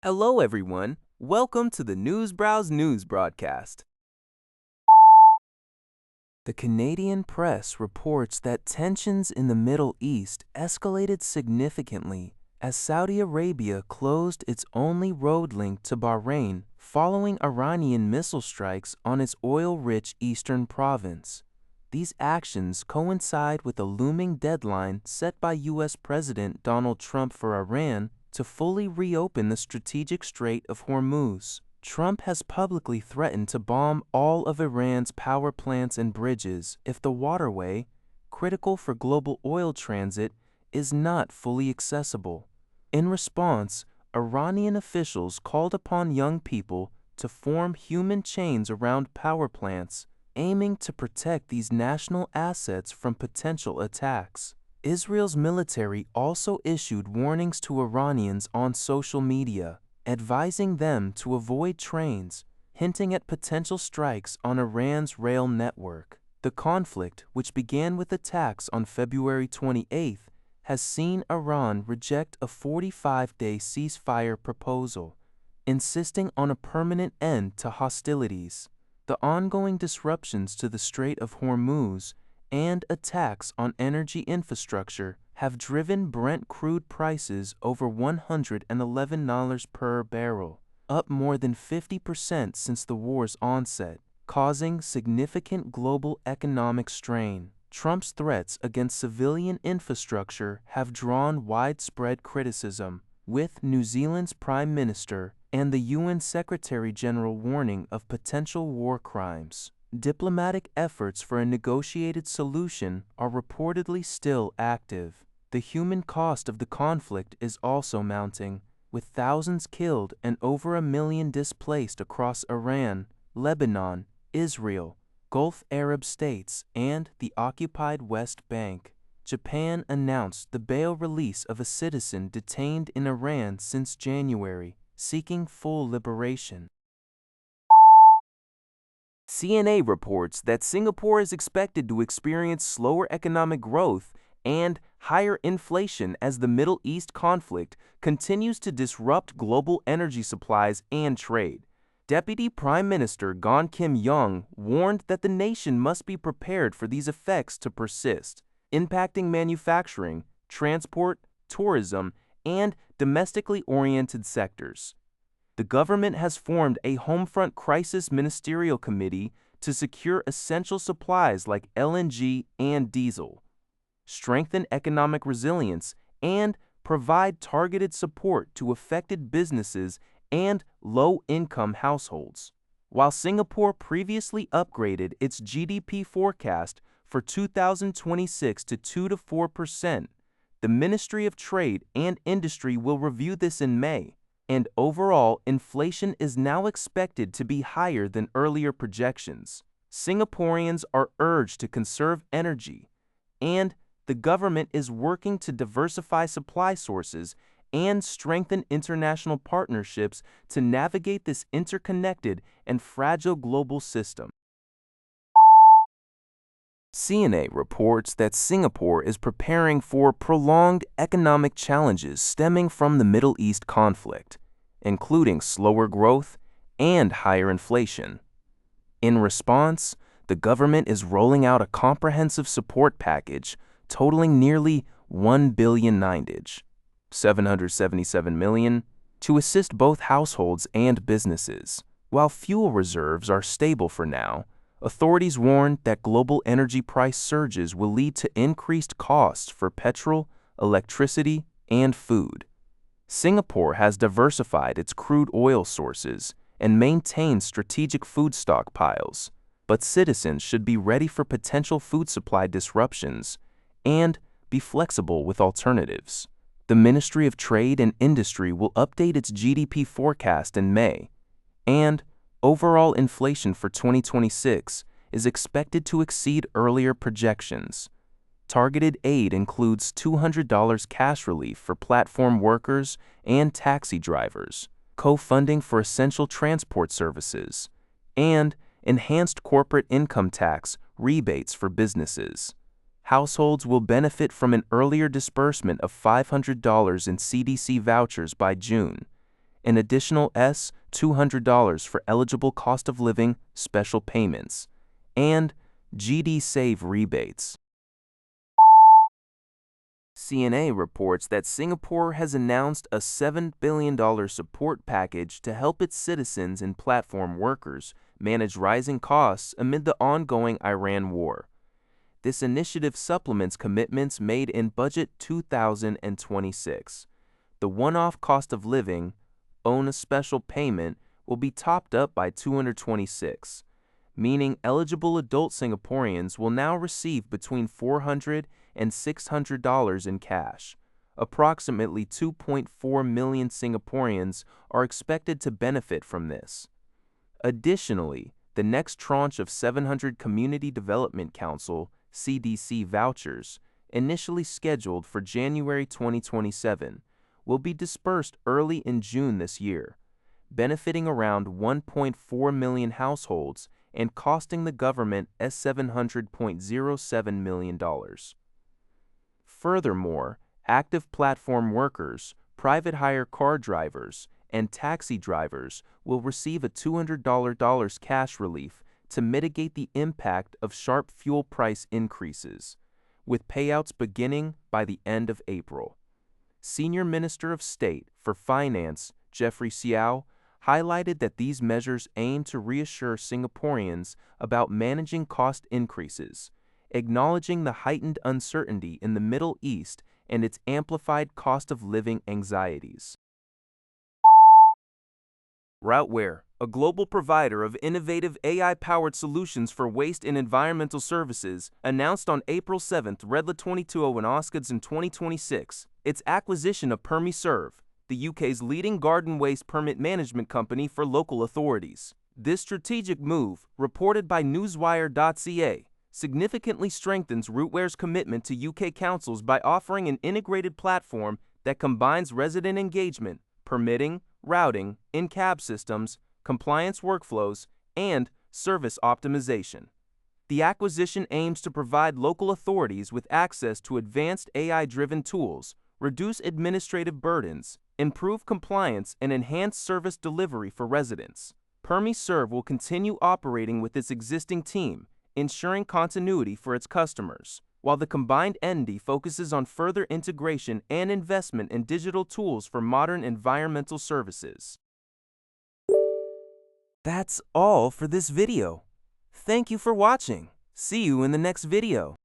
Hello, everyone. Welcome to the Newsbrowse News broadcast. The Canadian press reports that tensions in the Middle East escalated significantly as Saudi Arabia closed its only road link to Bahrain following Iranian missile strikes on its oil-rich eastern province. These actions coincide with a looming deadline set by U.S. President Donald Trump for Iran to fully reopen the strategic Strait of Hormuz. Trump has publicly threatened to bomb all of Iran's power plants and bridges if the waterway, critical for global oil transit, is not fully accessible. In response, Iranian officials called upon young people to form human chains around power plants, aiming to protect these national assets from potential attacks. Israel's military also issued warnings to Iranians on social media, advising them to avoid trains, hinting at potential strikes on Iran's rail network. The conflict, which began with attacks on February 28, has seen Iran reject a 45-day ceasefire proposal, insisting on a permanent end to hostilities. The ongoing disruptions to the Strait of Hormuz and attacks on energy infrastructure have driven Brent crude prices over $111 per barrel, up more than 50% since the war's onset, causing significant global economic strain. Trump's threats against civilian infrastructure have drawn widespread criticism, with New Zealand's Prime Minister and the UN Secretary-General warning of potential war crimes. Diplomatic efforts for a negotiated solution are reportedly still active. The human cost of the conflict is also mounting, with thousands killed and over 1 million displaced across Iran, Lebanon, Israel, Gulf Arab states, and the occupied West Bank. Japan announced the bail release of a citizen detained in Iran since January, seeking full liberation. CNA reports that Singapore is expected to experience slower economic growth and higher inflation as the Middle East conflict continues to disrupt global energy supplies and trade. Deputy Prime Minister Gan Kim Yong warned that the nation must be prepared for these effects to persist, impacting manufacturing, transport, tourism, and domestically oriented sectors. The government has formed a Homefront Crisis Ministerial Committee to secure essential supplies like LNG and diesel, strengthen economic resilience, and provide targeted support to affected businesses and low-income households. While Singapore previously upgraded its GDP forecast for 2026 to 2 to 4%, the Ministry of Trade and Industry will review this in May, and overall inflation is now expected to be higher than earlier projections. Singaporeans are urged to conserve energy, and the government is working to diversify supply sources and strengthen international partnerships to navigate this interconnected and fragile global system. CNA reports that Singapore is preparing for prolonged economic challenges stemming from the Middle East conflict, including slower growth and higher inflation. In response, the government is rolling out a comprehensive support package totaling nearly $1 billion, $777 million, to assist both households and businesses. While fuel reserves are stable for now, authorities warn that global energy price surges will lead to increased costs for petrol, electricity, and food. Singapore has diversified its crude oil sources and maintains strategic food stockpiles, but citizens should be ready for potential food supply disruptions and be flexible with alternatives. The Ministry of Trade and Industry will update its GDP forecast in May, and overall inflation for 2026 is expected to exceed earlier projections. Targeted aid includes $200 cash relief for platform workers and taxi drivers, co-funding for essential transport services, and enhanced corporate income tax rebates for businesses. Households will benefit from an earlier disbursement of $500 in CDC vouchers by June, an additional $200 for eligible cost of living special payments, and GD Save rebates. CNA reports that Singapore has announced a $7 billion support package to help its citizens and platform workers manage rising costs amid the ongoing Iran war. This initiative supplements commitments made in Budget 2026. The one-off cost of living, own a special payment, will be topped up by 226, meaning eligible adult Singaporeans will now receive between $400 and $600 in cash. Approximately 2.4 million Singaporeans are expected to benefit from this. Additionally, the next tranche of 700 Community Development Council (CDC) vouchers, initially scheduled for January 2027, will be dispersed early in June this year, benefiting around 1.4 million households and costing the government $700.07 million. Furthermore, active platform workers, private hire car drivers, and taxi drivers will receive a $200 cash relief to mitigate the impact of sharp fuel price increases, with payouts beginning by the end of April. Senior Minister of State for Finance, Jeffrey Xiao, highlighted that these measures aim to reassure Singaporeans about managing cost increases, acknowledging the heightened uncertainty in the Middle East and its amplified cost of living anxieties. Routeware, a global provider of innovative AI-powered solutions for waste and environmental services, announced on April 7, Redla 2020 and Oscars in 2026, its acquisition of PermiServ, the UK's leading garden waste permit management company for local authorities. This strategic move, reported by newswire.ca, significantly strengthens Routware's commitment to UK councils by offering an integrated platform that combines resident engagement, permitting, routing, in-cab systems, compliance workflows, and service optimization. The acquisition aims to provide local authorities with access to advanced AI-driven tools, reduce administrative burdens, improve compliance, and enhance service delivery for residents. PermiServ will continue operating with its existing team, ensuring continuity for its customers, while the combined entity focuses on further integration and investment in digital tools for modern environmental services. That's all for this video. Thank you for watching. See you in the next video.